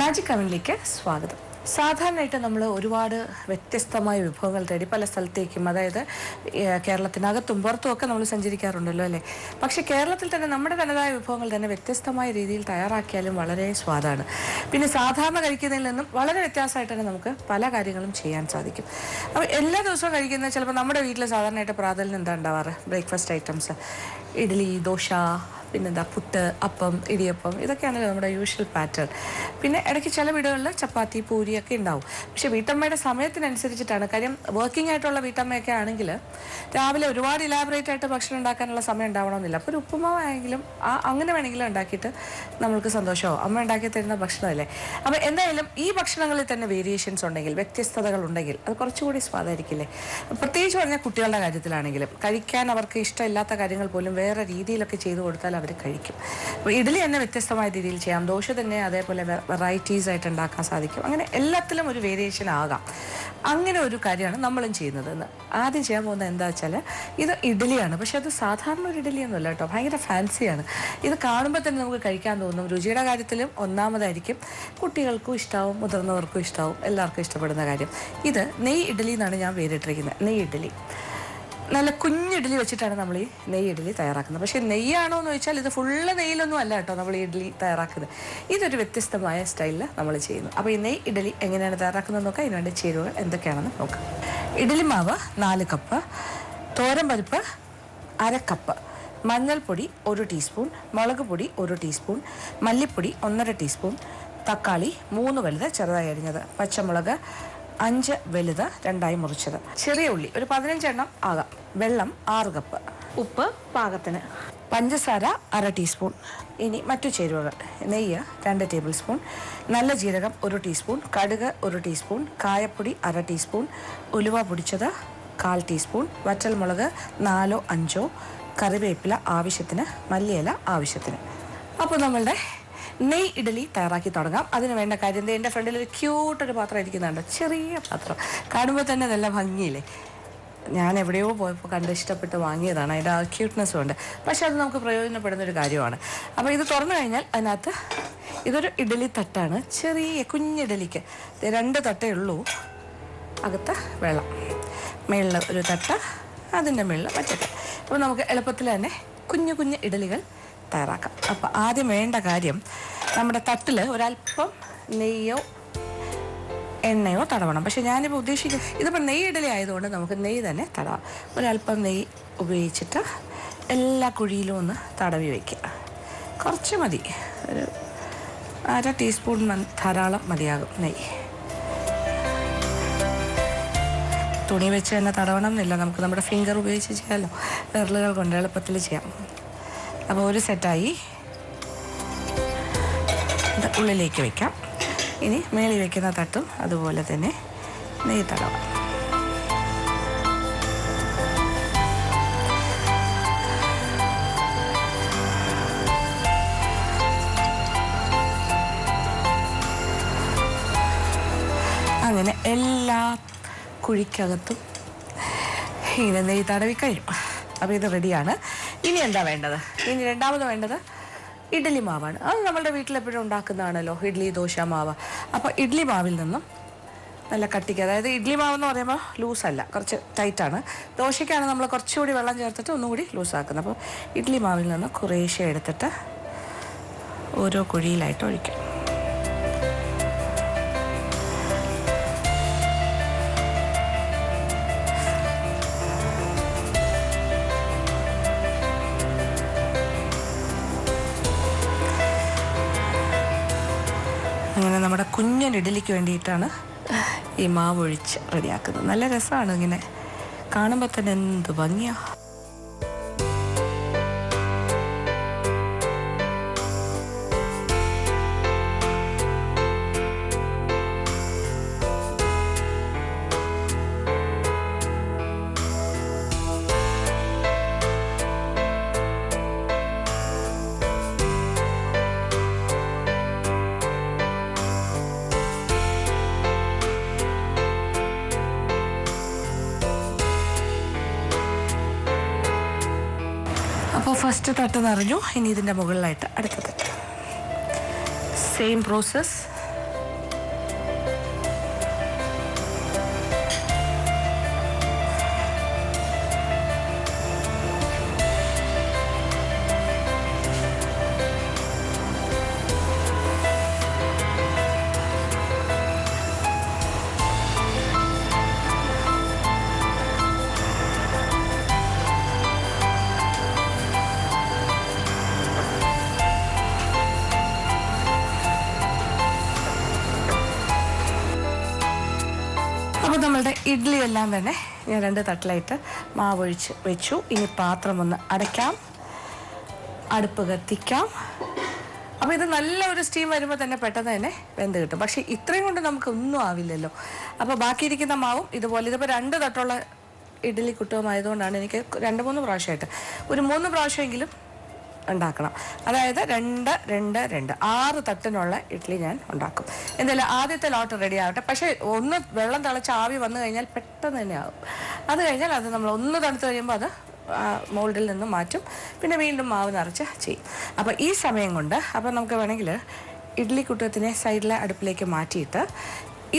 Magic അവനിലേക്ക് സ്വാഗതം. സാധാരണയായിട്ട് നമ്മൾ ഒരുപാട് വ്യത്യസ്തമായ വിഭവങ്ങൾ തേടി പല സ്ഥലത്തേക്കും, അതായത് കേരളത്തിനകത്തും പുറത്തും ഒക്കെ നമ്മൾ സഞ്ചരിക്കാറുണ്ടല്ലോ അല്ലേ. പക്ഷേ കേരളത്തിൽ തന്നെ നമ്മുടെ തനതായ വിഭവങ്ങൾ തന്നെ വ്യത്യസ്തമായ രീതിയിൽ തയ്യാറാക്കിയാലും വളരെ സ്വാദാണ്. പിന്നെ സാധാരണ കഴിക്കുന്നതിൽ നിന്നും വളരെ വ്യത്യാസമായിട്ട് തന്നെ നമുക്ക് പല കാര്യങ്ങളും ചെയ്യാൻ സാധിക്കും. അപ്പോൾ എല്ലാ ദിവസവും കഴിക്കുന്ന ചിലപ്പോൾ നമ്മുടെ വീട്ടിൽ സാധാരണയായിട്ട് പ്രാതലിന് എന്താ ഉണ്ടാവാറ്? ബ്രേക്ക്ഫാസ്റ്റ് ഐറ്റംസ്, ഇഡ്ഡലി, ദോശ, പിന്നെന്താ പുട്ട്, അപ്പം, ഇടിയപ്പം, ഇതൊക്കെയാണല്ലോ നമ്മുടെ യൂഷ്വൽ പാറ്റേൺ. പിന്നെ ഇടയ്ക്ക് ചില വീടുകളിൽ ചപ്പാത്തി, പൂരിയൊക്കെ ഉണ്ടാവും. പക്ഷേ വീട്ടമ്മയുടെ സമയത്തിനനുസരിച്ചിട്ടാണ്. കാര്യം വർക്കിംഗ് ആയിട്ടുള്ള വീട്ടമ്മയൊക്കെ ആണെങ്കിൽ രാവിലെ ഒരുപാട് ഇലാബറേറ്റ് ആയിട്ട് ഭക്ഷണം ഉണ്ടാക്കാനുള്ള സമയം ഉണ്ടാവണമെന്നില്ല. അപ്പോൾ ഒരു ഉപ്പുമാവായെങ്കിലും അങ്ങനെ വേണമെങ്കിലും ഉണ്ടാക്കിയിട്ട് നമ്മൾക്ക് സന്തോഷമാവും. അമ്മ ഉണ്ടാക്കി തരുന്ന ഭക്ഷണമല്ലേ. അപ്പോൾ എന്തായാലും ഈ ഭക്ഷണങ്ങളിൽ തന്നെ വേരിയേഷൻസ് ഉണ്ടെങ്കിൽ, വ്യത്യസ്തതകൾ ഉണ്ടെങ്കിൽ അത് കുറച്ചുകൂടി സ്വാദായിരിക്കില്ലേ. പ്രത്യേകിച്ച് പറഞ്ഞാൽ കുട്ടികളുടെ കാര്യത്തിലാണെങ്കിലും കഴിക്കാൻ അവർക്ക് ഇഷ്ടമില്ലാത്ത കാര്യങ്ങൾ പോലും വേറെ രീതിയിലൊക്കെ ചെയ്തു കൊടുത്താൽ അവർ കഴിക്കും. അപ്പോൾ ഇഡ്ഡലി തന്നെ വ്യത്യസ്തമായ രീതിയിൽ ചെയ്യാം, ദോശ തന്നെ അതേപോലെ വെറൈറ്റീസ് ആയിട്ട് ഉണ്ടാക്കാൻ സാധിക്കും. അങ്ങനെ എല്ലാത്തിലും ഒരു വേരിയേഷൻ ആകാം. അങ്ങനെ ഒരു കാര്യമാണ് നമ്മളും ചെയ്യുന്നത്. ആദ്യം ചെയ്യാൻ പോകുന്നത് എന്താ വെച്ചാൽ, ഇത് ഇഡ്ഡലിയാണ്. പക്ഷെ അത് സാധാരണ ഒരു ഇഡ്ഡലിയൊന്നുമല്ല കേട്ടോ, ഭയങ്കര ഫാൻസിയാണ്. ഇത് കാണുമ്പോൾ തന്നെ നമുക്ക് കഴിക്കാൻ തോന്നും. രുചിയുടെ കാര്യത്തിലും ഒന്നാമതായിരിക്കും. കുട്ടികൾക്കും ഇഷ്ടമാവും, മുതിർന്നവർക്കും ഇഷ്ടമാവും, എല്ലാവർക്കും ഇഷ്ടപ്പെടുന്ന കാര്യം. ഇത് നെയ് ഇഡ്ഡലി എന്നാണ് ഞാൻ പേരിട്ടിരിക്കുന്നത്. നെയ് ഇഡ്ഡലി, നല്ല കുഞ്ഞ് ഇഡ്ഡലി വെച്ചിട്ടാണ് നമ്മൾ ഈ നെയ്യ് ഇഡ്ഡലി തയ്യാറാക്കുന്നത്. പക്ഷേ നെയ്യാണോ എന്ന് ചോദിച്ചാൽ ഇത് ഫുള്ള് നെയ്യിലൊന്നും അല്ല കേട്ടോ നമ്മൾ ഈ ഇഡ്ഡലി തയ്യാറാക്കുന്നത്. ഇതൊരു വ്യത്യസ്തമായ സ്റ്റൈലിൽ നമ്മൾ ചെയ്യുന്നു. അപ്പോൾ ഈ നെയ്യ് ഇഡ്ഡലി എങ്ങനെയാണ് തയ്യാറാക്കുന്നത് നോക്കാം. ഇതിനുവേണ്ടി ചേരുവകൾ എന്തൊക്കെയാണെന്ന് നോക്കാം. ഇഡ്ഡലി മാവ് 4 കപ്പ്, തോരൻ പരിപ്പ് 1/2 കപ്പ്, മഞ്ഞൾപ്പൊടി 1 ടീസ്പൂൺ, മുളക് പൊടി 1 ടീസ്പൂൺ, മല്ലിപ്പൊടി 1/2 ടീസ്പൂൺ, തക്കാളി 3 വലുത് ചെറുതായി അരിഞ്ഞത്, പച്ചമുളക് 5 വലുത് 2ആയി മുറിച്ചത്, ചെറിയ ഉള്ളി ഒരു 15 എണ്ണം ആകാം, വെള്ളം 6 കപ്പ്, ഉപ്പ് പാകത്തിന്, പഞ്ചസാര 1/2 ടീസ്പൂൺ. ഇനി മറ്റു ചേരുവകൾ: നെയ്യ് 2 ടേബിൾ സ്പൂൺ, നല്ല ജീരകം 1 ടീസ്പൂൺ, കടുക് 1 ടീസ്പൂൺ, കായപ്പൊടി 1/2 ടീസ്പൂൺ, ഉലുവ പൊടിച്ചത് 1/4 ടീസ്പൂൺ, വറ്റൽമുളക് 4 5, കറിവേപ്പില ആവശ്യത്തിന്, മല്ലിയില ആവശ്യത്തിന്. അപ്പോൾ നമ്മളുടെ നെയ് ഇഡ്ഡലി തയ്യാറാക്കി തുടങ്ങാം. അതിന് വേണ്ട കാര്യം, എൻ്റെ ഫ്രണ്ടിൽ ഒരു ക്യൂട്ടൊരു പാത്രം ഇരിക്കുന്നുണ്ട്, ചെറിയ പാത്രം. കാണുമ്പോൾ തന്നെ നല്ല ഭംഗിയില്ലേ. ഞാൻ എവിടെയോ പോയപ്പോൾ കണ്ട് ഇഷ്ടപ്പെട്ട് വാങ്ങിയതാണ്. അതിൻ്റെ ആ ക്യൂട്ട്നെസ്സും ഉണ്ട്. പക്ഷെ അത് നമുക്ക് പ്രയോജനപ്പെടുന്നൊരു കാര്യമാണ്. അപ്പോൾ ഇത് തുറന്നു കഴിഞ്ഞാൽ അതിനകത്ത് ഇതൊരു ഇഡ്ഡലി തട്ടാണ്. ചെറിയ കുഞ്ഞിഡ്ഡലിക്ക് 2 തട്ടേ ഉള്ളൂ. അകത്ത് വെള്ളം, മേളിൽ ഒരു തട്ട്, അതിൻ്റെ മേളിൽ മറ്റേ. അപ്പോൾ നമുക്ക് എളുപ്പത്തിൽ തന്നെ കുഞ്ഞു കുഞ്ഞു ഇഡ്ഡലികൾ തയ്യാറാക്കാം. അപ്പോൾ ആദ്യം വേണ്ട കാര്യം, നമ്മുടെ തട്ടിൽ ഒരല്പം നെയ്യോ എണ്ണയോ തടവണം. പക്ഷേ ഞാനിപ്പോൾ ഉദ്ദേശിക്കുന്നത്, ഇതിപ്പോൾ നെയ്യ് ഇഡ്ഡലി ആയതുകൊണ്ട് നമുക്ക് നെയ്യ് തന്നെ തടവാം. ഒരല്പം നെയ്യ് ഉപയോഗിച്ചിട്ട് എല്ലാ കുഴിയിലും ഒന്ന് തടവി വയ്ക്കുക. കുറച്ച് മതി, ഒരു 1/2 ടീസ്പൂൺ ധാരാളം മതിയാകും നെയ്യ്. തുണി വെച്ച് തന്നെ തടവണം എന്നില്ല, നമുക്ക് നമ്മുടെ ഫിംഗർ ഉപയോഗിച്ച് ചെയ്യാമല്ലോ, വിരലുകൾ കൊണ്ട് എളുപ്പത്തിൽ ചെയ്യാം. അപ്പോൾ ഒരു സെറ്റായി. ഇത് ഉള്ളിലേക്ക് വയ്ക്കാം. ഇനി മേളിൽ വയ്ക്കുന്ന തട്ടും അതുപോലെ തന്നെ നെയ്യ് തടവാം. അങ്ങനെ എല്ലാ കുഴിക്കകത്തും ഇങ്ങനെ നെയ്യ് തടവി കഴിഞ്ഞു. അപ്പോൾ ഇത് റെഡിയാണ്. ഇനി എന്താ വേണ്ടത്? ഇനി രണ്ടാമത് വേണ്ടത് ഇഡ്ഡലി മാവാണ്. അത് നമ്മളുടെ വീട്ടിലെപ്പോഴും ഉണ്ടാക്കുന്നതാണല്ലോ, ഇഡ്ഡലി ദോശ മാവ്. അപ്പോൾ ഇഡ്ഡലി മാവിൽ നിന്നും നല്ല കട്ടിക്ക്, അതായത് ഇഡ്ഡലി മാവെന്ന് പറയുമ്പോൾ ലൂസല്ല, കുറച്ച് ടൈറ്റാണ്. ദോശയ്ക്കാണ് നമ്മൾ കുറച്ചുകൂടി വെള്ളം ചേർത്തിട്ട് ഒന്നുകൂടി ലൂസാക്കുന്നത്. അപ്പോൾ ഇഡ്ഡലി മാവിൽ നിന്ന് കുറേശ്ശെ എടുത്തിട്ട് ഓരോ കുഴിയിലായിട്ട് ഒഴിക്കാം. അങ്ങനെ നമ്മുടെ കുഞ്ഞൻ ഇഡ്ഡലിക്ക് വേണ്ടിയിട്ടാണ് ഈ മാവ് ഒഴിച്ച് റെഡിയാക്കുന്നത്. നല്ല രസമാണ്, ഇങ്ങനെ കാണുമ്പോൾ തന്നെ എന്ത് ഭംഗിയാണ്. അപ്പോൾ ഫസ്റ്റ് തട്ട് നിറഞ്ഞു. ഇനി ഇതിൻ്റെ മുകളിലായിട്ട് അടുത്ത തട്ട്. Same process. ഇഡ്ഡലി എല്ലാം തന്നെ ഞാൻ 2 തട്ടിലായിട്ട് മാവൊഴിച്ച് വെച്ചു. ഇനി പാത്രം ഒന്ന് അടയ്ക്കാം, അടുപ്പ് കത്തിക്കാം. അപ്പോൾ ഇത് നല്ല ഒരു സ്റ്റീം വരുമ്പോൾ തന്നെ പെട്ടെന്ന് തന്നെ വെന്ത് കിട്ടും. പക്ഷേ ഇത്രയും കൊണ്ട് നമുക്കൊന്നും ആവില്ലല്ലോ. അപ്പോൾ ബാക്കിയിരിക്കുന്ന മാവും ഇതുപോലെ, ഇതിപ്പോൾ 2 തട്ടുള്ള ഇഡ്ഡലി കുട്ടവുമായതുകൊണ്ടാണ് എനിക്ക് 2-3 പ്രാവശ്യമായിട്ട് ഒരു 3 പ്രാവശ്യമെങ്കിലും ഉണ്ടാക്കണം. അതായത് 2, 2, 2 6 തട്ടിനുള്ള ഇഡ്ഡലി ഞാൻ ഉണ്ടാക്കും. എന്തായാലും ആദ്യത്തെ ലോട്ട് റെഡി ആവട്ടെ. പക്ഷേ ഒന്ന് വെള്ളം തിളച്ച് ആവി വന്നു കഴിഞ്ഞാൽ പെട്ടെന്ന് തന്നെ ആവും. അത് കഴിഞ്ഞാൽ അത് നമ്മൾ ഒന്ന് തണുത്ത് കഴിയുമ്പോൾ അത് മോൾഡിൽ നിന്ന് മാറ്റും. പിന്നെ വീണ്ടും മാവ് നിറച്ച് ചെയ്യും. അപ്പോൾ ഈ സമയം കൊണ്ട് അപ്പോൾ നമുക്ക് വേണമെങ്കിൽ ഇഡ്ഡലി കുട്ടത്തിനെ സൈഡിലെ അടുപ്പിലേക്ക് മാറ്റിയിട്ട്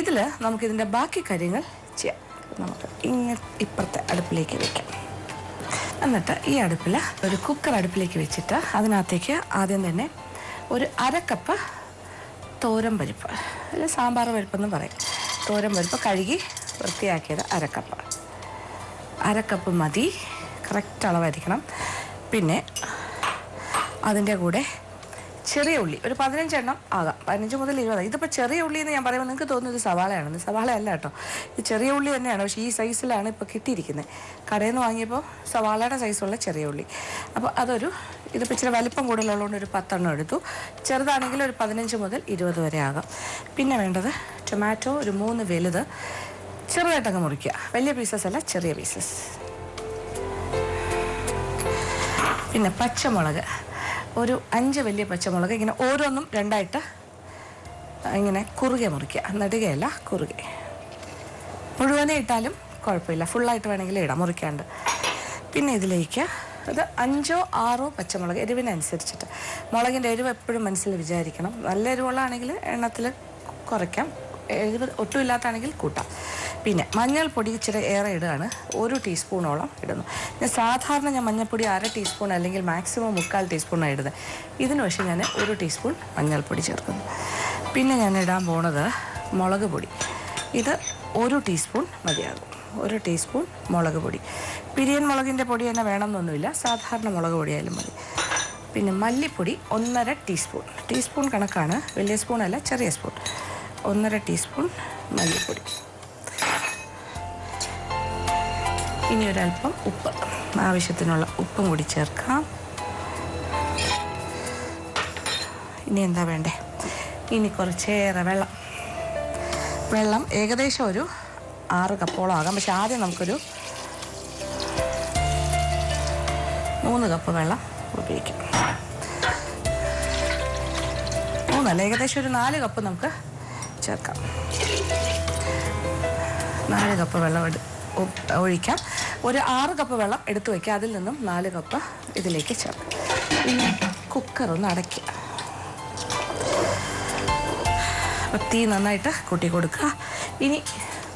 ഇതിൽ നമുക്കിതിൻ്റെ ബാക്കി കാര്യങ്ങൾ ചെയ്യാം. നമുക്ക് ഇപ്പുറത്തെ അടുപ്പിലേക്ക് വയ്ക്കാം. എന്നിട്ട് ഈ അടുപ്പിൽ ഒരു കുക്കർ അടുപ്പിലേക്ക് വെച്ചിട്ട് അതിനകത്തേക്ക് ആദ്യം തന്നെ ഒരു 1/2 കപ്പ് തോരൻ പരിപ്പ്, അല്ലെങ്കിൽ സാമ്പാർ പരിപ്പെന്ന് പറയും. തോരൻ പരിപ്പ് കഴുകി വൃത്തിയാക്കിയത് 1/2 കപ്പ്. 1/2 കപ്പ് മതി, കറക്റ്റ് അളവായിരിക്കണം. പിന്നെ അതിൻ്റെ കൂടെ ചെറിയ ഉള്ളി ഒരു 15 എണ്ണം ആകാം, 15 മുതൽ 20. ഇതിപ്പോൾ ചെറിയ ഉള്ളി എന്ന് ഞാൻ പറയുമ്പോൾ നിങ്ങൾക്ക് തോന്നുന്നത് ഇത് സവാളയാണെന്ന്. സവാള അല്ല കേട്ടോ, ഇത് ചെറിയ ഉള്ളി തന്നെയാണ്. പക്ഷേ ഈ സൈസിലാണ് ഇപ്പോൾ കിട്ടിയിരിക്കുന്നത്. കടയിൽ നിന്ന് വാങ്ങിയപ്പോൾ സവാളയുടെ സൈസുള്ള ചെറിയ ഉള്ളി. അപ്പോൾ ഇതിപ്പോൾ ഇച്ചിരി വലിപ്പം കൂടുതലുള്ളതുകൊണ്ട് ഒരു 10 എണ്ണം എടുത്തു. ചെറുതാണെങ്കിൽ ഒരു 15 മുതൽ 20 വരെ ആകാം. പിന്നെ വേണ്ടത് ടൊമാറ്റോ ഒരു 3 വലുത് ചെറുതായിട്ടങ്ങ് മുറിക്കുക. വലിയ പീസസ് അല്ല, ചെറിയ പീസസ്. പിന്നെ പച്ചമുളക് ഒരു 5 വലിയ പച്ചമുളക് ഇങ്ങനെ ഓരോന്നും 2ആയിട്ട് ഇങ്ങനെ കുറുകെ മുറിക്കുക. നെടുകയല്ല, കുറുകെ. മുഴുവനെ ഇട്ടാലും കുഴപ്പമില്ല, ഫുള്ളായിട്ട് വേണമെങ്കിൽ ഇടാം മുറിക്കാണ്ട്. പിന്നെ ഇതിലേക്ക് അത് 5 6 പച്ചമുളക് എരിവിനനുസരിച്ചിട്ട്. മുളകിൻ്റെ എരിവ് എപ്പോഴും മനസ്സിൽ വിചാരിക്കണം. നല്ല എരിവുള്ളതാണെങ്കിൽ എണ്ണത്തിൽ കുറയ്ക്കാം, എരിവ് ഒട്ടും ഇല്ലാത്താണെങ്കിൽ കൂട്ടാം. പിന്നെ മഞ്ഞൾപ്പൊടി ഇച്ചിരി ഏറെ ഇടുകയാണ്, 1 ടീസ്പൂണോളം ഇടുന്നു. സാധാരണ ഞാൻ മഞ്ഞൾപ്പൊടി 1/2 ടീസ്പൂൺ അല്ലെങ്കിൽ മാക്സിമം 3/4 ടീസ്പൂണാണ് ഇടുന്നത്. ഇതിന് പക്ഷേ ഞാൻ 1 ടീസ്പൂൺ മഞ്ഞൾപ്പൊടി ചേർക്കുന്നു. പിന്നെ ഞാൻ ഇടാൻ പോണത് മുളക് പൊടി. ഇത് 1 ടീസ്പൂൺ മതിയാകും. 1 ടീസ്പൂൺ മുളക് പൊടി. പിരിയൻ മുളകിൻ്റെ പൊടി തന്നെ വേണമെന്നൊന്നുമില്ല, സാധാരണ മുളക് പൊടിയായാലും മതി. പിന്നെ മല്ലിപ്പൊടി 1/2 ടീസ്പൂൺ. ടീസ്പൂൺ കണക്കാണ്, വലിയ സ്പൂണല്ല, ചെറിയ സ്പൂൺ. 1/2 ടീസ്പൂൺ മല്ലിപ്പൊടി. ഇനി ഒരല്പം ഉപ്പ്, ആവശ്യത്തിനുള്ള ഉപ്പും കൂടി ചേർക്കാം. ഇനി എന്താ വേണ്ടേ? ഇനി കുറച്ചേറെ വെള്ളം ഏകദേശം ഒരു 6 കപ്പോളം ആകാം. പക്ഷെ ആദ്യം നമുക്കൊരു 3 കപ്പ് വെള്ളം ഉപയോഗിക്കാം. 3 ഏകദേശം ഒരു 4 കപ്പ് നമുക്ക് ചേർക്കാം. 4 കപ്പ് വെള്ളം ഒഴിക്കാം. ഒരു 6 കപ്പ് വെള്ളം എടുത്തു വയ്ക്കുക. അതിൽ നിന്നും 4 കപ്പ് ഇതിലേക്ക് ചേർക്കാം. ഇനി കുക്കർ ഒന്ന് അടയ്ക്കുക. തീ നന്നായിട്ട് കൂട്ടി കൊടുക്കുക. ഇനി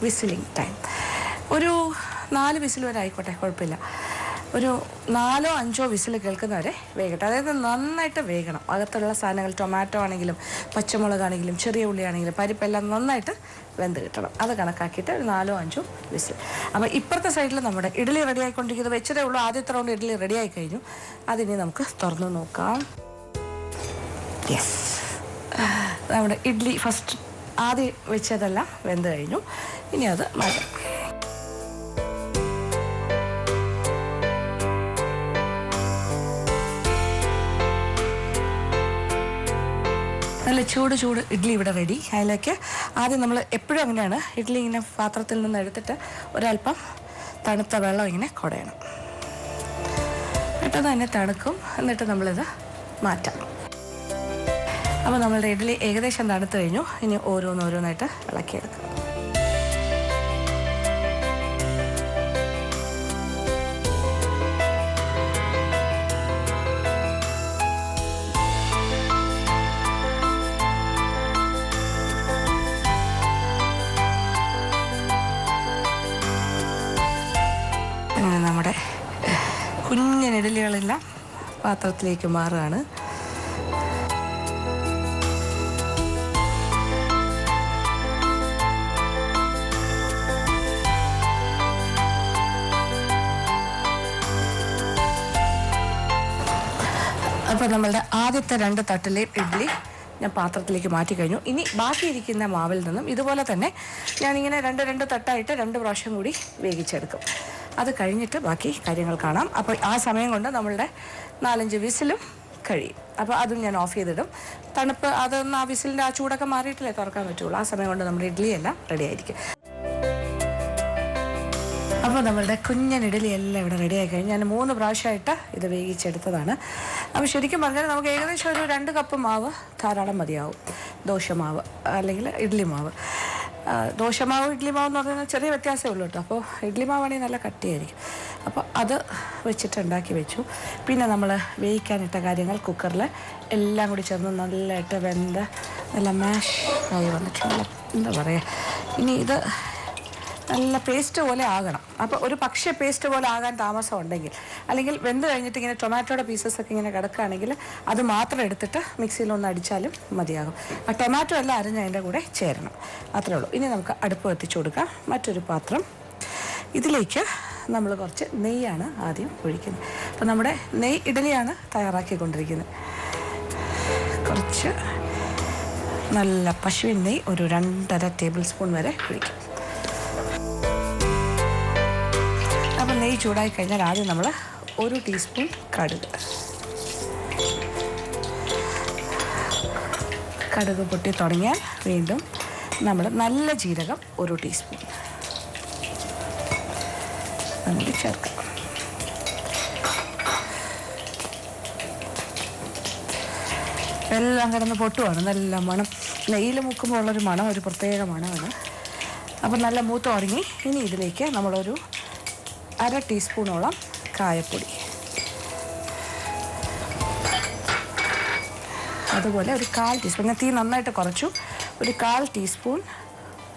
വിസിലിംഗ് ടൈം ഒരു 4 വിസിൽ വരെ ആയിക്കോട്ടെ, കുഴപ്പമില്ല. ഒരു 4 5 വിസിൽ കേൾക്കുന്നവരെ വേകട്ടെ. അതായത് നന്നായിട്ട് വേകണം. അകത്തുള്ള സാധനങ്ങൾ ടൊമാറ്റോ ആണെങ്കിലും പച്ചമുളകാണെങ്കിലും ചെറിയ ഉള്ളിയാണെങ്കിലും പരിപ്പെല്ലാം നന്നായിട്ട് വെന്ത് കിട്ടണം. അത് കണക്കാക്കിയിട്ട് ഒരു 4 5 വിസിൽ. അപ്പോൾ ഇപ്പുറത്തെ സൈഡിൽ നമ്മുടെ ഇഡ്ഡലി റെഡി ആയിക്കൊണ്ടിരിക്കുന്നത് വെച്ചതേ ഉള്ളൂ. ആദ്യത്തെ റൗണ്ട് ഇഡ്ഡലി റെഡി ആയി കഴിഞ്ഞു. അതിനി നമുക്ക് തുറന്നു നോക്കാം. യെസ്, നമ്മുടെ ഇഡ്ഡലി ഫസ്റ്റ് ആദ്യം വെച്ചതെല്ലാം വെന്ത് കഴിഞ്ഞു. ഇനി അത് മാറ്റാം. നല്ല ചൂട് ഇഡ്ഡലി ഇവിടെ റെഡി. അതിലേക്ക് ആദ്യം നമ്മൾ എപ്പോഴും അങ്ങനെയാണ്, ഇഡ്ഡലി ഇങ്ങനെ പാത്രത്തിൽ നിന്ന് എടുത്തിട്ട് ഒരല്പം തണുത്ത വെള്ളം ഇങ്ങനെ കുടയണം. പെട്ടെന്ന് തന്നെ തണുക്കും. എന്നിട്ട് നമ്മളിത് മാറ്റാം. അപ്പോൾ നമ്മളുടെ ഇഡ്ഡലി ഏകദേശം തണുത്ത് കഴിഞ്ഞു. ഇനി ഓരോന്നോരോന്നായിട്ട് ഇളക്കിയെടുക്കാം. നമ്മുടെ കുഞ്ഞൻ ഇഡ്ഡലികളെല്ലാം പാത്രത്തിലേക്ക് മാറുകയാണ്. അപ്പോൾ നമ്മളുടെ ആദ്യത്തെ 2 തട്ടിലെ ഇഡ്ഡലി ഞാൻ പാത്രത്തിലേക്ക് മാറ്റി കഴിഞ്ഞു. ഇനി ബാക്കിയിരിക്കുന്ന മാവിൽ നിന്നും ഇതുപോലെ തന്നെ ഞാനിങ്ങനെ രണ്ട് തട്ടായിട്ട് 2 പ്രാവശ്യം കൂടി വേവിച്ചെടുക്കും. അത് കഴിഞ്ഞിട്ട് ബാക്കി കാര്യങ്ങൾ കാണാം. അപ്പോൾ ആ സമയം കൊണ്ട് നമ്മളുടെ 4-5 വിസിലും കഴിയും. അപ്പോൾ അതും ഞാൻ ഓഫ് ചെയ്തിടും. തണുപ്പ് അതൊന്ന് ആ വിസിലിൻ്റെ ആ ചൂടൊക്കെ മാറിയിട്ടില്ലേ തുറക്കാൻ പറ്റുള്ളൂ. ആ സമയം കൊണ്ട് നമ്മുടെ ഇഡ്ഡലിയെല്ലാം റെഡി ആയിരിക്കും. അപ്പോൾ നമ്മളുടെ കുഞ്ഞൻ ഇഡലി എല്ലാം ഇവിടെ റെഡിയായി കഴിഞ്ഞ് ഞാൻ 3 പ്രാവശ്യമായിട്ട് ഇത് വേവിച്ചെടുത്തതാണ്. അപ്പോൾ ശരിക്കും പറഞ്ഞാൽ നമുക്ക് ഏകദേശം ഒരു 2 കപ്പ് മാവ് ധാരാളം മതിയാവും. ദോശമാവ് അല്ലെങ്കിൽ ഇഡ്ഡലി മാവ്. ദോശമാവ് ഇഡ്ഡലി മാവ് എന്ന് പറഞ്ഞാൽ ചെറിയ വ്യത്യാസമേ ഉള്ളൂ കേട്ടോ. അപ്പോൾ ഇഡ്ഡലി മാവാണെങ്കിൽ നല്ല കട്ടിയായിരിക്കും. അപ്പോൾ അത് വെച്ചിട്ട് ഉണ്ടാക്കി വെച്ചു. പിന്നെ നമ്മൾ വേവിക്കാനിട്ട കാര്യങ്ങൾ കുക്കറിൽ എല്ലാം കൂടി ചേർന്ന് നല്ലതായിട്ട് വെന്ത് നല്ല മാഷ് ആയി വന്നിട്ടുണ്ട്. എന്താ പറയുക, ഇനി ഇത് നല്ല പേസ്റ്റ് പോലെ ആകണം. അപ്പോൾ ഒരു പക്ഷേ പേസ്റ്റ് പോലെ ആകാൻ താമസം ഉണ്ടെങ്കിൽ, അല്ലെങ്കിൽ വെന്ത് കഴിഞ്ഞിട്ട് ഇങ്ങനെ ടൊമാറ്റോയുടെ പീസസൊക്കെ ഇങ്ങനെ കിടക്കുകയാണെങ്കിൽ അത് മാത്രം എടുത്തിട്ട് മിക്സിയിലൊന്ന് അടിച്ചാലും മതിയാകും. ആ ടൊമാറ്റോ എല്ലാം അരിഞ്ഞ് അതിൻ്റെ കൂടെ ചേരണം. അത്രേ ഉള്ളൂ. ഇനി നമുക്ക് അടുപ്പ് എത്തിച്ചു കൊടുക്കാം. മറ്റൊരു പാത്രം, ഇതിലേക്ക് നമ്മൾ കുറച്ച് നെയ്യാണ് ആദ്യം ഒഴിക്കുന്നത്. അപ്പോൾ നമ്മുടെ നെയ്യ് ഇഡലിയാണ് തയ്യാറാക്കിക്കൊണ്ടിരിക്കുന്നത്. കുറച്ച് നല്ല പശുവിൻ നെയ്യ് ഒരു 2.5 ടേബിൾ സ്പൂൺ വരെ ഒഴിക്കും. അപ്പോൾ നെയ്യ് ചൂടായി കഴിഞ്ഞാൽ ആദ്യം നമ്മൾ 1 ടീസ്പൂൺ കടുക് പൊട്ടി തുടങ്ങിയാൽ വീണ്ടും നമ്മൾ നല്ല ജീരകം 1 ടീസ്പൂൺ അങ്ങോട്ട് ചേർക്കാം. എല്ലാം കിടന്ന് പൊട്ടുവാണ്. നല്ല മണം, നെയ്യിൽ മുക്കുമ്പോൾ ഉള്ളൊരു മണം, ഒരു പ്രത്യേക മണമാണ്. അപ്പം നല്ല മൂത്ത് തുടങ്ങി. ഇനി ഇതിലേക്ക് നമ്മളൊരു 1/2 ടീസ്പൂണോളം കായപ്പൊടി, അതുപോലെ ഒരു 1/4 ടീസ്പൂൺ, ഞാൻ തീ നന്നായിട്ട് കുറച്ചു, ഒരു 1/4 ടീസ്പൂൺ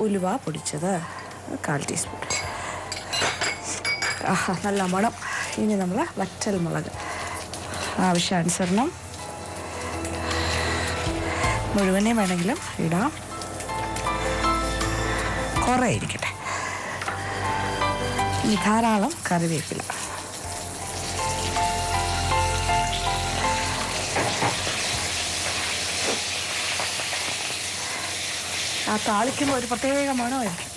ഉലുവ പൊടിച്ചത്, 1/4 ടീസ്പൂൺ. നല്ല മണം. ഇനി നമ്മൾ വറ്റൽ മുളക് ആവശ്യാനുസരണം മുഴുവനെയും വേണമെങ്കിലും ഇടാം, കുറേ ഇരിക്കട്ടെ. ഇനി ധാരാളം കറിവേപ്പില, ആ താളിക്കുമ്പോൾ ഒരു പ്രത്യേക മണമായിരിക്കും.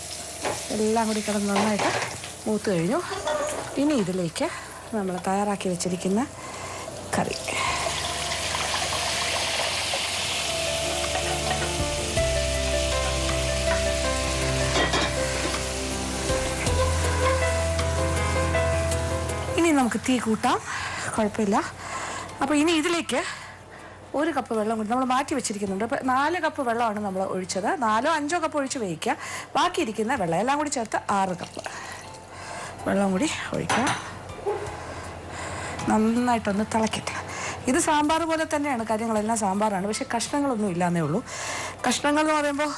എല്ലാം കൂടി കിടന്ന് നന്നായിട്ട് മൂത്ത് കഴിഞ്ഞു. ഇനി ഇതിലേക്ക് നമ്മൾ തയ്യാറാക്കി വെച്ചിരിക്കുന്ന കറി, ഇനി നമുക്ക് തീ കൂട്ടാം, കുഴപ്പമില്ല. അപ്പോൾ ഇനി ഇതിലേക്ക് 1 കപ്പ് വെള്ളം കൂടി നമ്മൾ മാറ്റി വെച്ചിരിക്കുന്നുണ്ട്. അപ്പോൾ 4 കപ്പ് വെള്ളമാണ് നമ്മൾ ഒഴിച്ചത്. 4-5 കപ്പ് ഒഴിച്ച് വേവിക്കുക. ബാക്കിയിരിക്കുന്ന വെള്ളം എല്ലാം കൂടി ചേർത്ത് 6 കപ്പ് വെള്ളം കൂടി ഒഴിക്കുക. നന്നായിട്ടൊന്ന് തിളക്കട്ടെ. ഇത് സാമ്പാർ പോലെ തന്നെയാണ്, കാര്യങ്ങളെല്ലാം സാമ്പാറാണ്, പക്ഷേ കഷ്ണങ്ങളൊന്നും ഇല്ലാന്നേ ഉള്ളൂ. കഷ്ണങ്ങൾ എന്ന് പറയുമ്പോൾ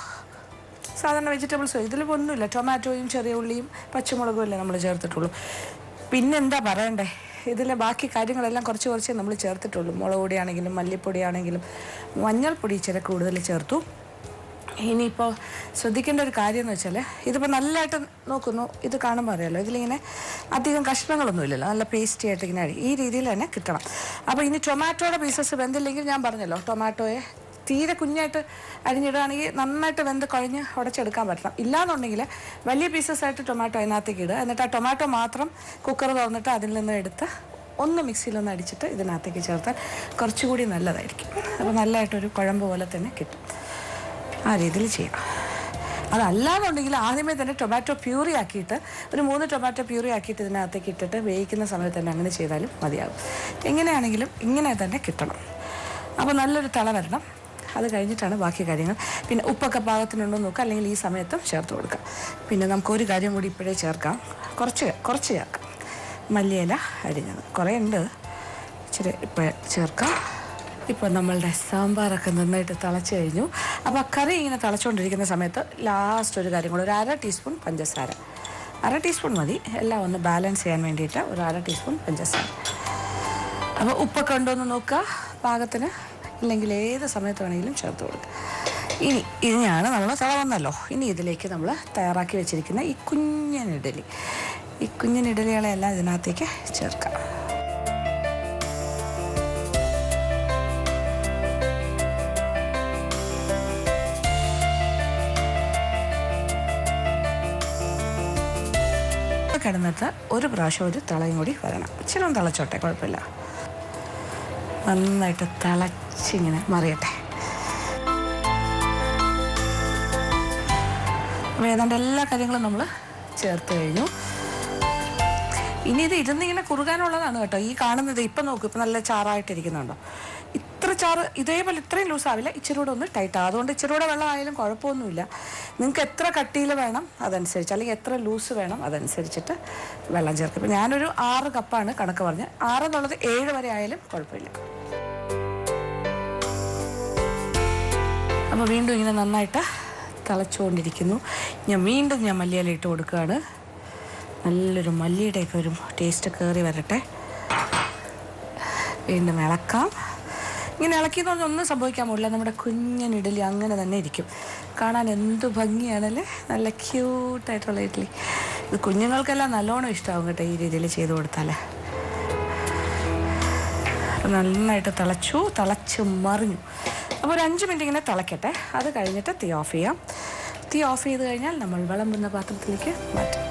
സാധാരണ വെജിറ്റബിൾസ്, ഇതിലിപ്പോൾ ഒന്നുമില്ല. ടൊമാറ്റോയും ചെറിയ ഉള്ളിയും പച്ചമുളകും അല്ലേ നമ്മൾ ചേർത്തിട്ടുള്ളൂ. പിന്നെന്താ പറയണ്ടേ, ഇതിലെ ബാക്കി കാര്യങ്ങളെല്ലാം കുറച്ച് നമ്മൾ ചേർത്തിട്ടുള്ളൂ. മുളക് പൊടിയാണെങ്കിലും മല്ലിപ്പൊടിയാണെങ്കിലും മഞ്ഞൾപ്പൊടി ഇച്ചിരി കൂടുതൽ ചേർത്തു. ഇനിയിപ്പോൾ ശ്രദ്ധിക്കേണ്ട ഒരു കാര്യം എന്ന് വെച്ചാൽ, ഇതിപ്പോൾ നല്ലതായിട്ട് നോക്കുന്നു, ഇത് കാണുമ്പോൾ അറിയാമല്ലോ, ഇതിലിങ്ങനെ അധികം കഷ്ണങ്ങളൊന്നും ഇല്ലല്ലോ, നല്ല പേസ്റ്റി ആയിട്ട് ഇങ്ങനെ ഈ രീതിയിൽ തന്നെ കിട്ടണം. അപ്പോൾ ഇനി ടൊമാറ്റോയുടെ പീസസ് വെന്തില്ലെങ്കിൽ ഞാൻ പറഞ്ഞല്ലോ, ടൊമാറ്റോയെ തീരെ കുഞ്ഞായിട്ട് അരിഞ്ഞിടുകയാണെങ്കിൽ നന്നായിട്ട് വെന്ത് കുഴഞ്ഞ് ഉടച്ചെടുക്കാൻ പറ്റണം. ഇല്ലാന്നുണ്ടെങ്കിൽ വലിയ പീസസ്സായിട്ട് ടൊമാറ്റോ അതിനകത്തേക്ക് ഇടുക. എന്നിട്ട് ആ ടൊമാറ്റോ മാത്രം കുക്കർ തുറന്നിട്ട് അതിൽ നിന്ന് എടുത്ത് ഒന്ന് മിക്സിയിലൊന്ന് അടിച്ചിട്ട് ഇതിനകത്തേക്ക് ചേർത്താൽ കുറച്ചുകൂടി നല്ലതായിരിക്കും. അപ്പോൾ നല്ലതായിട്ടൊരു കുഴമ്പ് പോലെ തന്നെ കിട്ടും. ആ രീതിയിൽ ചെയ്യാം. അതല്ലാന്നുണ്ടെങ്കിൽ ആദ്യമേ തന്നെ ടൊമാറ്റോ പ്യൂറി ആക്കിയിട്ട് ഒരു 3 ടൊമാറ്റോ പ്യൂറി ആക്കിയിട്ട് ഇതിനകത്തേക്ക് ഇട്ടിട്ട് വേവിക്കുന്ന സമയത്ത് തന്നെ അങ്ങനെ ചെയ്താലും മതിയാകും. എങ്ങനെയാണെങ്കിലും ഇങ്ങനെ തന്നെ കിട്ടണം. അപ്പോൾ നല്ലൊരു തിള വരണം. അത് കഴിഞ്ഞിട്ടാണ് ബാക്കി കാര്യങ്ങൾ. പിന്നെ ഉപ്പൊക്കെ പാകത്തിനുണ്ടോ നോക്കുക, അല്ലെങ്കിൽ ഈ സമയത്തും ചേർത്ത് കൊടുക്കാം. പിന്നെ നമുക്കൊരു കാര്യം കൂടി ഇപ്പോഴേ ചേർക്കാം, കുറച്ച് ചേർക്കാം. മല്ലിയില അരിഞ്ഞത് കുറേ ഉണ്ട്, ഇച്ചിരി ഇപ്പോൾ ചേർക്കാം. ഇപ്പോൾ നമ്മളുടെ സാമ്പാറൊക്കെ നന്നായിട്ട് തിളച്ച് കഴിഞ്ഞു. അപ്പോൾ കറി ഇങ്ങനെ തിളച്ചുകൊണ്ടിരിക്കുന്ന സമയത്ത് ലാസ്റ്റ് ഒരു കാര്യം കൂടെ, ഒരു 1/2 ടീസ്പൂൺ പഞ്ചസാര, 1/2 ടീസ്പൂൺ മതി, എല്ലാം ഒന്ന് ബാലൻസ് ചെയ്യാൻ വേണ്ടിയിട്ട് ഒരു 1/2 ടീസ്പൂൺ പഞ്ചസാര. അപ്പോൾ ഉപ്പൊക്കെ ഉണ്ടോയെന്ന് നോക്കുക പാകത്തിന്, ഇല്ലെങ്കിൽ ഏത് സമയത്ത് വേണമെങ്കിലും ചേർത്ത് കൊടുക്കുക. ഇനിയാണ് നമ്മൾ തിള വന്നല്ലോ, ഇനി ഇതിലേക്ക് നമ്മൾ തയ്യാറാക്കി വെച്ചിരിക്കുന്ന ഈ കുഞ്ഞൻ ഇഡലികളെല്ലാം ഇതിനകത്തേക്ക് ചേർക്കാം. കിടന്നിട്ട് ഒരു പ്രാവശ്യം ഒരു തിളയും കൂടി വരണം. ഇച്ചിരി ഒന്ന് തിളച്ചോട്ടെ, കുഴപ്പമില്ല. നന്നായിട്ട് തിളച്ചിങ്ങനെ മറിയട്ടെ. അപ്പോൾ ഏതാണ്ട് എല്ലാ കാര്യങ്ങളും നമ്മൾ ചേർത്ത് കഴിഞ്ഞു. ഇനി ഇത് ഇരുന്നിങ്ങനെ കുറുകാനുള്ളതാണ് കേട്ടോ. ഈ കാണുന്നത് ഇപ്പം നോക്കൂ, ഇപ്പം നല്ല ചാറായിട്ടിരിക്കുന്നുണ്ടോ. ഇത്ര ചാറ് ഇതേപോലെ ഇത്രയും ലൂസാവില്ല, ഇച്ചിരി കൂടെ ഒന്ന് ടൈറ്റാണ്. അതുകൊണ്ട് ഇച്ചിരി കൂടെ വെള്ളമായാലും കുഴപ്പമൊന്നുമില്ല. നിങ്ങൾക്ക് എത്ര കട്ടിയിൽ വേണം അതനുസരിച്ച്, അല്ലെങ്കിൽ എത്ര ലൂസ് വേണം അതനുസരിച്ചിട്ട് വെള്ളം ചേർക്കും. ഇപ്പം ഞാനൊരു 6 കപ്പാണ് കണക്ക് പറഞ്ഞ്, 6 എന്നുള്ളത് 7 വരെ ആയാലും കുഴപ്പമില്ല. അപ്പോൾ വീണ്ടും ഇങ്ങനെ നന്നായിട്ട് തിളച്ചുകൊണ്ടിരിക്കുന്നു. ഞാൻ മല്ലിയില ഇട്ട് കൊടുക്കുകയാണ്. നല്ലൊരു മല്ലിയുടെയൊക്കെ ഒരു ടേസ്റ്റ് കയറി വരട്ടെ. വീണ്ടും ഇളക്കാം. ഇങ്ങനെ ഇളക്കിയെന്ന് പറഞ്ഞാൽ ഒന്നും സംഭവിക്കാൻ പോകില്ല. നമ്മുടെ കുഞ്ഞൻ ഇഡ്ഡലി അങ്ങനെ തന്നെ ഇരിക്കും. കാണാൻ എന്ത് ഭംഗിയാണല്ലേ, നല്ല ക്യൂട്ടായിട്ടുള്ള ഇഡ്ഡലി. ഇത് കുഞ്ഞുങ്ങൾക്കെല്ലാം നല്ലോണം ഇഷ്ടമാകും കേട്ടോ ഈ രീതിയിൽ ചെയ്ത് കൊടുത്താൽ. നന്നായിട്ട് തിളച്ച് മറിഞ്ഞു. അപ്പോൾ ഒരു 5 മിനിറ്റ് ഇങ്ങനെ തിളക്കട്ടെ. അത് കഴിഞ്ഞിട്ട് തീ ഓഫ് ചെയ്യാം. തീ ഓഫ് ചെയ്ത് കഴിഞ്ഞാൽ നമ്മൾ വിളമ്പുന്ന പാത്രത്തിലേക്ക് മാറ്റാം.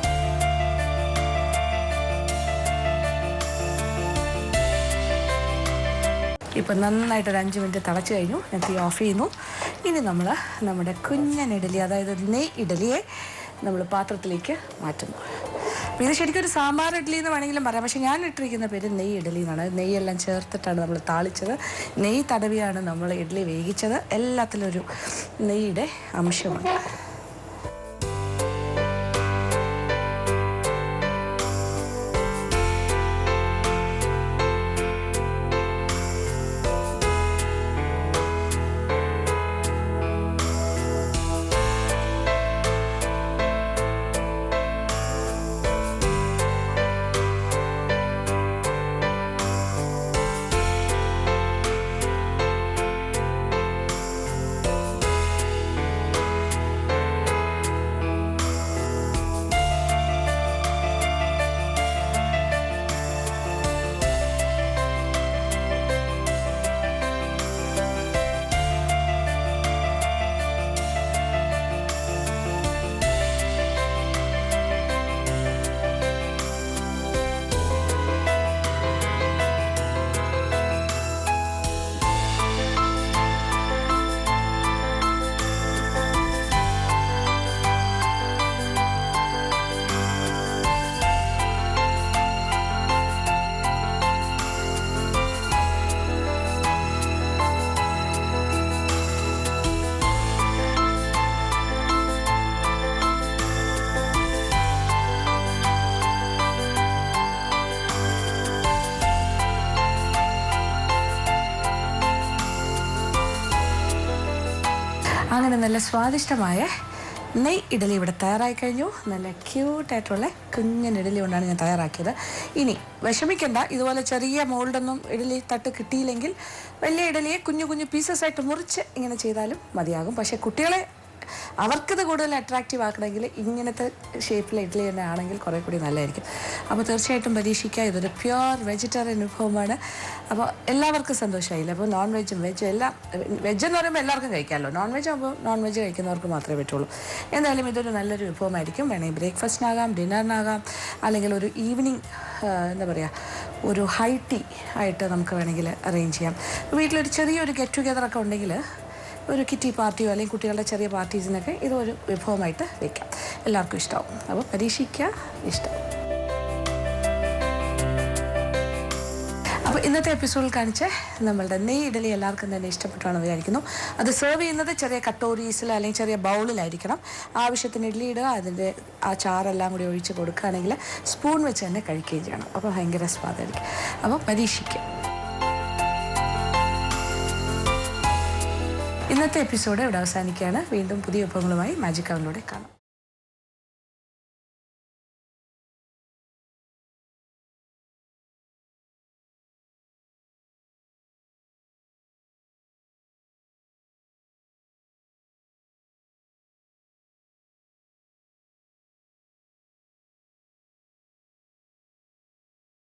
ഇപ്പം നന്നായിട്ടൊരു 5 മിനിറ്റ് തിളച്ച് കഴിഞ്ഞു. ഞാൻ തീ ഓഫ് ചെയ്യുന്നു. ഇനി നമ്മൾ നമ്മുടെ കുഞ്ഞൻ ഇഡ്ഡലി, അതായത് നെയ് ഇഡ്ഡലിയെ നമ്മൾ പാത്രത്തിലേക്ക് മാറ്റുന്നു. അപ്പോൾ ഇത് ശരിക്കും ഒരു സാമ്പാർ ഇഡ്ഡലി എന്ന് വേണമെങ്കിലും പറയാം. പക്ഷേ ഞാൻ ഇട്ടിരിക്കുന്ന പേര് നെയ് ഇഡ്ഡലി എന്നാണ്. നെയ്യെല്ലാം ചേർത്തിട്ടാണ് നമ്മൾ താളിച്ചത്. നെയ്യ് തടവിയാണ് നമ്മൾ ഇഡ്ഡലി വേവിച്ചത്. എല്ലാത്തിലും ഒരു നെയ്യുടെ അംശമുണ്ട്. അങ്ങനെ നല്ല സ്വാദിഷ്ടമായ നെയ് ഇഡ്ഡലി ഇവിടെ തയ്യാറായി കഴിഞ്ഞു. നല്ല ക്യൂട്ടായിട്ടുള്ള കുഞ്ഞൻ ഇഡ്ഡലി കൊണ്ടാണ് ഞാൻ തയ്യാറാക്കിയത്. ഇനി വിഷമിക്കേണ്ട, ഇതുപോലെ ചെറിയ മോൾഡൊന്നും ഇഡ്ഡലി തട്ട് കിട്ടിയില്ലെങ്കിൽ വലിയ ഇഡ്ഡലിയെ കുഞ്ഞു കുഞ്ഞു പീസസ് ആയിട്ട് മുറിച്ച് ഇങ്ങനെ ചെയ്താലും മതിയാകും. പക്ഷേ കുട്ടികളെ അവർക്കിത് കൂടുതൽ അട്രാക്റ്റീവ് ആക്കണമെങ്കിൽ ഇങ്ങനത്തെ ഷേപ്പിൽ ഇഡ്ഡലി തന്നെ ആണെങ്കിൽ കുറേ കൂടി നല്ലതായിരിക്കും. അപ്പോൾ തീർച്ചയായിട്ടും പരീക്ഷിക്കുക. ഇതൊരു പ്യുവർ വെജിറ്റേറിയൻ വിഭവമാണ്. അപ്പോൾ എല്ലാവർക്കും സന്തോഷമായില്ല. അപ്പോൾ നോൺ വെജും വെജും എല്ലാം, വെജ് എന്ന് പറയുമ്പോൾ എല്ലാവർക്കും കഴിക്കാമല്ലോ. നോൺ വെജ് ആകുമ്പോൾ നോൺ വെജ് കഴിക്കുന്നവർക്ക് മാത്രമേ പറ്റുള്ളൂ. എന്തായാലും ഇതൊരു നല്ലൊരു വിഭവമായിരിക്കും. വേണമെങ്കിൽ ബ്രേക്ക്ഫാസ്റ്റിനാകാം, ഡിന്നറിനാകാം, അല്ലെങ്കിൽ ഒരു ഈവനിങ് എന്താ പറയുക, ഒരു ഹൈ ടീ ആയിട്ട് നമുക്ക് വേണമെങ്കിൽ അറേഞ്ച് ചെയ്യാം. വീട്ടിലൊരു ചെറിയൊരു ഗെറ്റ് ടുഗെദറൊക്കെ ഉണ്ടെങ്കിൽ, ഒരു കിറ്റി പാർട്ടിയോ അല്ലെങ്കിൽ കുട്ടികളുടെ ചെറിയ പാർട്ടീസിനൊക്കെ ഇതൊരു വിഭവമായിട്ട് വയ്ക്കാം. എല്ലാവർക്കും ഇഷ്ടമാവും. അപ്പോൾ പരീക്ഷിക്കുക, ഇഷ്ടം. അപ്പോൾ ഇന്നത്തെ എപ്പിസോഡിൽ കാണിച്ച് നമ്മളുടെ നെയ് ഇഡ്ഡലി എല്ലാവർക്കും തന്നെ ഇഷ്ടപ്പെട്ടാണെന്ന് വിചാരിക്കുന്നു. അത് സെർവ് ചെയ്യുന്നത് ചെറിയ കട്ടോറീസിൽ അല്ലെങ്കിൽ ചെറിയ ബൗളിലായിരിക്കണം. ആവശ്യത്തിന് ഇഡ്ഡലി ഇടുക, അതിൻ്റെ ആ ചാറെല്ലാം കൂടി ഒഴിച്ച് കൊടുക്കുകയാണെങ്കിൽ സ്പൂൺ വെച്ച് തന്നെ കഴിക്കുകയും ചെയ്യണം. അപ്പോൾ ഭയങ്കര സ്വാദായിരിക്കും. അപ്പോൾ പരീക്ഷിക്കുക. ഇന്നത്തെ എപ്പിസോഡ് ഇവിടെ അവസാനിക്കുകയാണ്. വീണ്ടും പുതിയ വിഭവങ്ങളുമായി മാജിക് അവനിലൂടെ കാണാം.